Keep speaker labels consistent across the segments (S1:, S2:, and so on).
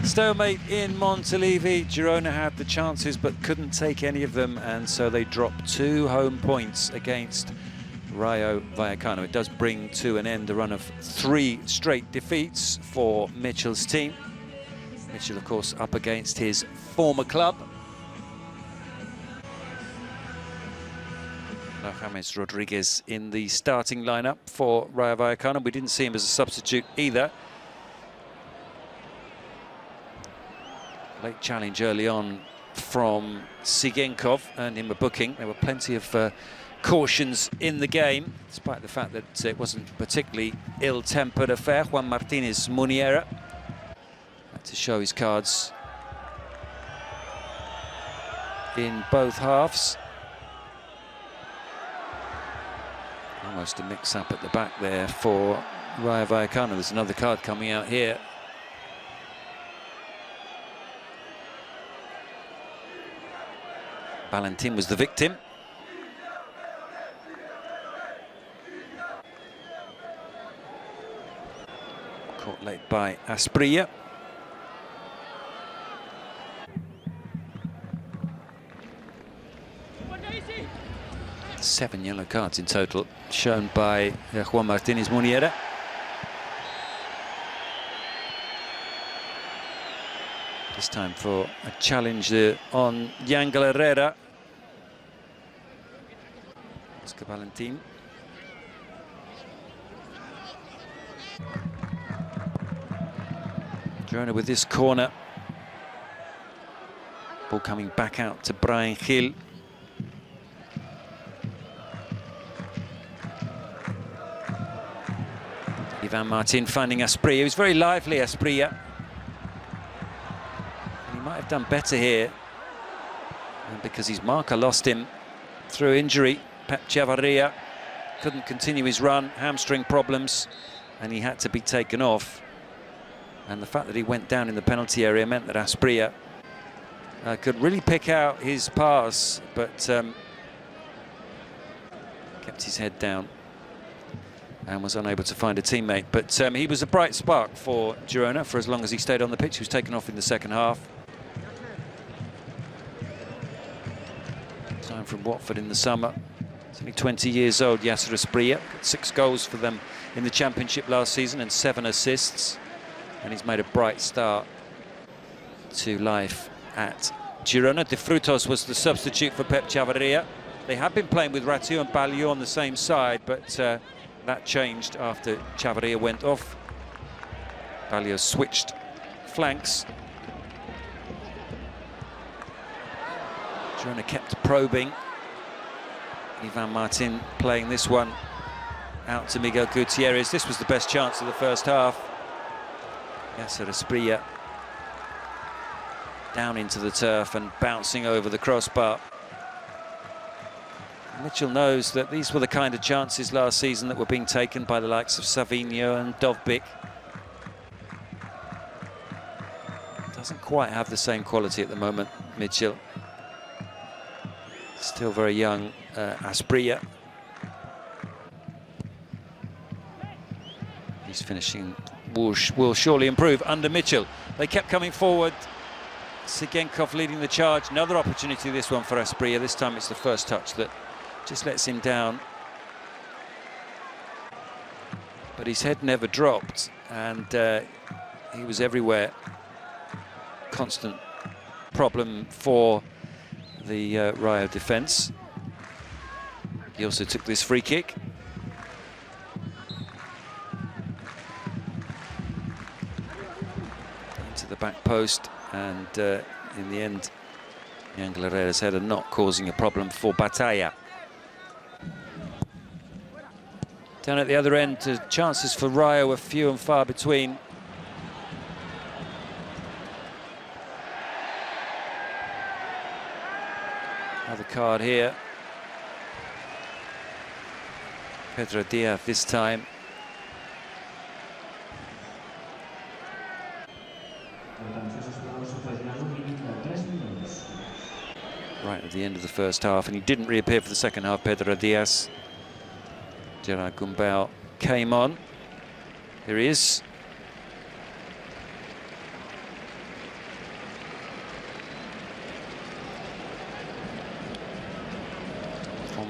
S1: Stalemate in Montalivi. Girona had the chances but couldn't take any of them, and so they dropped 2 home points against Rayo Vallecano. It does bring to an end a run of 3 straight defeats for Mitchell's team. Mitchell, of course, up against his former club. James Rodriguez in the starting lineup for Rayo Vallecano. We didn't see him as a substitute either. Late challenge early on from Sigenkov earned him a booking. There were plenty of cautions in the game, despite the fact that it wasn't a particularly ill-tempered affair. Juan Martinez Muniera had to show his cards in both halves. Almost a mix-up at the back there for Rayo Vallecano. There's another card coming out here. Valentin was the victim. Caught late by Asprilla. Seven yellow cards in total shown by Juan Martinez Muniera. This time for a challenge on Yangel Herrera. Oscar Valentin. Girona with this corner. Ball coming back out to Brian Gil. Ivan Martin finding Asprilla. He was very lively, Asprilla. He might have done better here because his marker lost him through injury. Pep Chavarria couldn't continue his run, hamstring problems, and he had to be taken off. And the fact that he went down in the penalty area meant that Asprilla could really pick out his pass, but kept his head down and was unable to find a teammate. But he was a bright spark for Girona for as long as he stayed on the pitch. He was taken off in the second half. Signed from Watford in the summer. He's only 20 years old, Yasser Asprilla. Got 6 goals for them in the Championship last season and 7 assists. And he's made a bright start to life at Girona. De Frutos was the substitute for Pep Chavarria. They had been playing with Rayo and Vallecano on the same side, but that changed after Chavarria went off. Vallecano switched flanks. Girona kept probing. Ivan Martin playing this one out to Miguel Gutierrez. This was the best chance of the first half. Yasser Asprilla down into the turf and bouncing over the crossbar. Mitchell knows that these were the kind of chances last season that were being taken by the likes of Savinho and Dovbyk. Doesn't quite have the same quality at the moment, Mitchell. Still very young, Asprilla. His finishing will surely improve under Mitchell. They kept coming forward. Sigenkov leading the charge. Another opportunity, this one for Asprilla. This time it's the first touch that just lets him down. But his head never dropped, and he was everywhere. Constant problem for the Rayo defence. He also took this free kick. Into the back post, and in the end, Yangel Herrera's header not causing a problem for Batalla. Down at the other end, chances for Rayo were few and far between. Another card here. Pedro Diaz this time. Right at the end of the first half, and he didn't reappear for the second half, Pedro Diaz. Gerard Gumbau came on. Here he is.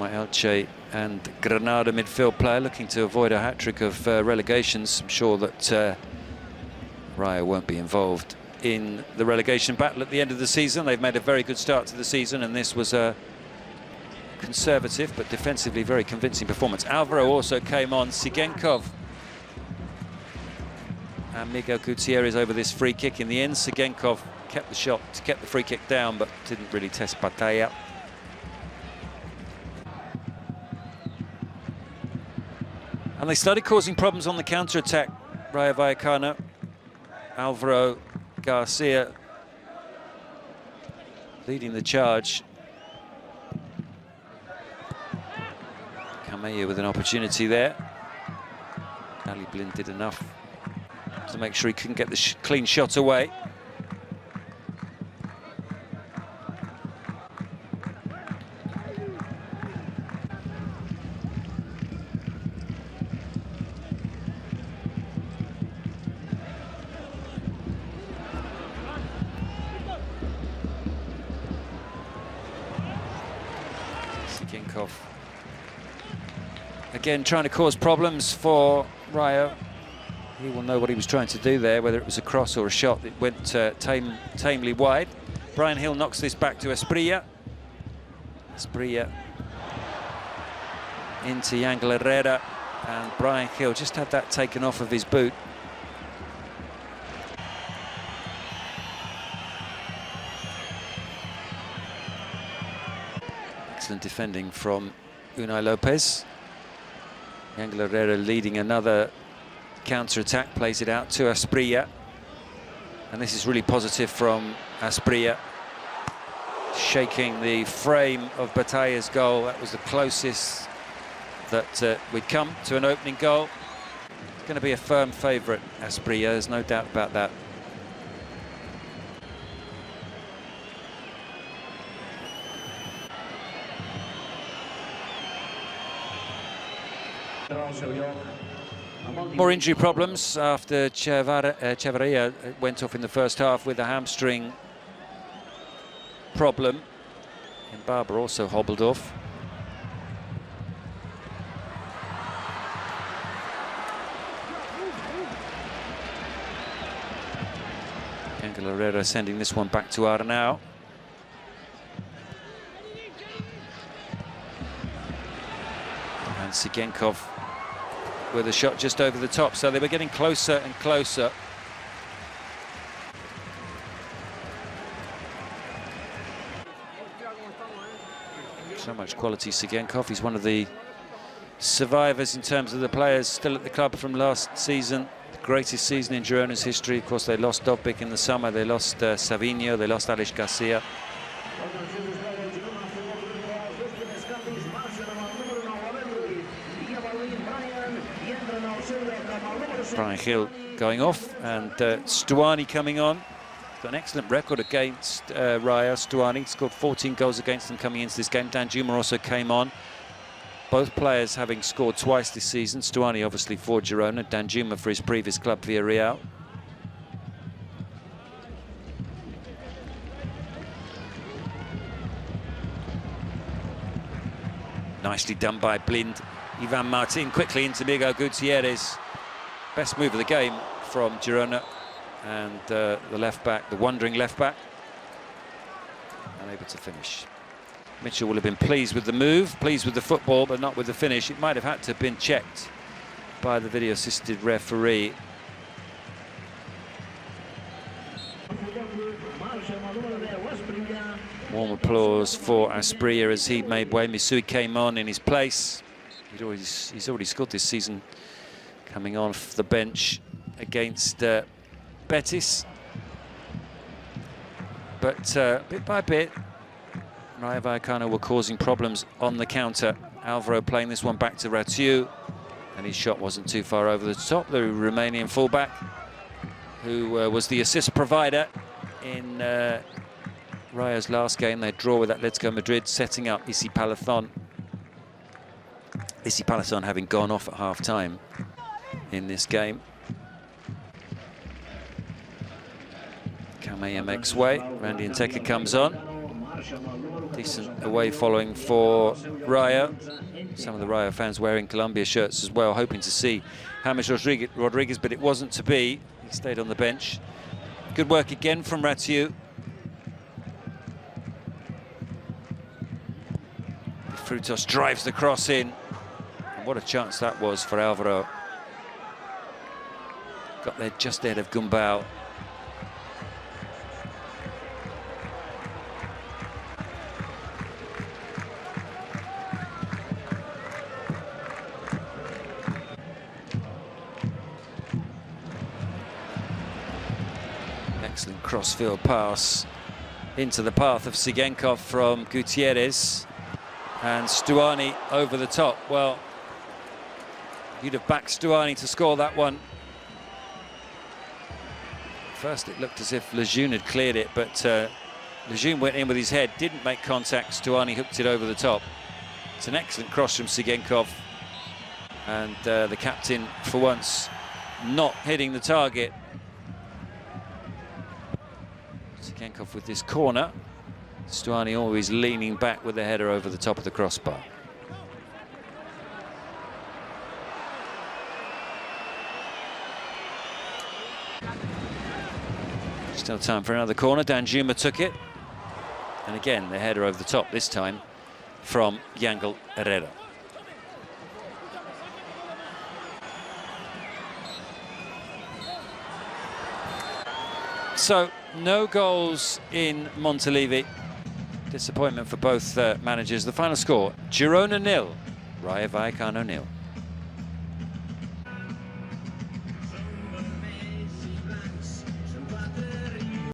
S1: former Elche and Granada midfield player, looking to avoid a hat-trick of relegations. I'm sure that Rayo won't be involved in the relegation battle at the end of the season. They've made a very good start to the season, and this was a conservative but defensively very convincing performance. Alvaro also came on. Sigenkov and Miguel Gutierrez over this free kick. In the end, Sigenkov kept the shot, kept the free kick down, but didn't really test Batalla. And they started causing problems on the counter-attack, Rayo Vallecano. Alvaro Garcia leading the charge. Camello with an opportunity there. Ali Blind did enough to make sure he couldn't get the clean shot away. Sigenkov again trying to cause problems for Rayo. He will know what he was trying to do there, whether it was a cross or a shot. It went tamely wide. Brian Hill knocks this back to Esprilla. Esprilla into Yangel Herrera, and Brian Hill just had that taken off of his boot. Excellent defending from Unai Lopez. Yangel Herrera leading another counter-attack, plays it out to Esprilla, and this is really positive from Esprilla, shaking the frame of Batalla's goal. That was the closest that we'd come to an opening goal. It's going to be a firm favourite, Esprilla, there's no doubt about that. More injury problems after Chavarria went off in the first half with a hamstring problem. And Barber also hobbled off. Yangel Herrera sending this one back to Arnau. And Sigenkov with a shot just over the top, so they were getting closer and closer. So much quality, Sigenkov. He's one of the survivors in terms of the players still at the club from last season. The greatest season in Girona's history. Of course, they lost Dobbik in the summer, they lost Savinho, they lost Alex Garcia. Brian Hill going off, and Stuani coming on. He's got an excellent record against Rayo. Stuani scored 14 goals against them coming into this game. Danjuma also came on. Both players having scored twice this season. Stuani obviously for Girona, Danjuma for his previous club Villarreal. Nicely done by Blind. Ivan Martin quickly into Miguel Gutierrez. Best move of the game from Girona, and the left back, the wandering left back, unable to finish. Mitchell will have been pleased with the move, pleased with the football, but not with the finish. It might have had to have been checked by the video assisted referee. Warm applause for Esprilla as he made way. Misui came on in his place. He's already scored this season, coming off the bench against Betis. But bit by bit, Rayo Vallecano were causing problems on the counter. Alvaro playing this one back to Ratiu, and his shot wasn't too far over the top. The Romanian fullback, who was the assist provider in Rayo's last game. They draw with Atletico Madrid, setting up Issy Palathon. Issy Palathon having gone off at half-time in this game. Camello makes way. Randy Nteka comes on. Decent away following for Rayo. Some of the Rayo fans wearing Colombia shirts as well, hoping to see James Rodriguez, but it wasn't to be. He stayed on the bench. Good work again from Rayo. Frutos drives the cross in. And what a chance that was for Alvaro. Got there just ahead of Gumbau. Excellent crossfield pass into the path of Sigenkov from Gutierrez, and Stuani over the top. Well, you'd have backed Stuani to score that one. First it looked as if Lejeune had cleared it, but Lejeune went in with his head, didn't make contact. Stuani hooked it over the top. It's an excellent cross from Sigenkov, and the captain for once not hitting the target. Sigenkov with this corner. Stuani always leaning back with the header over the top of the crossbar. Still time for another corner. Danjuma took it. And again, the header over the top, this time from Yangel Herrera. So, no goals in Montilivi. Disappointment for both managers. The final score, Girona 0, Rayo Vallecano 0.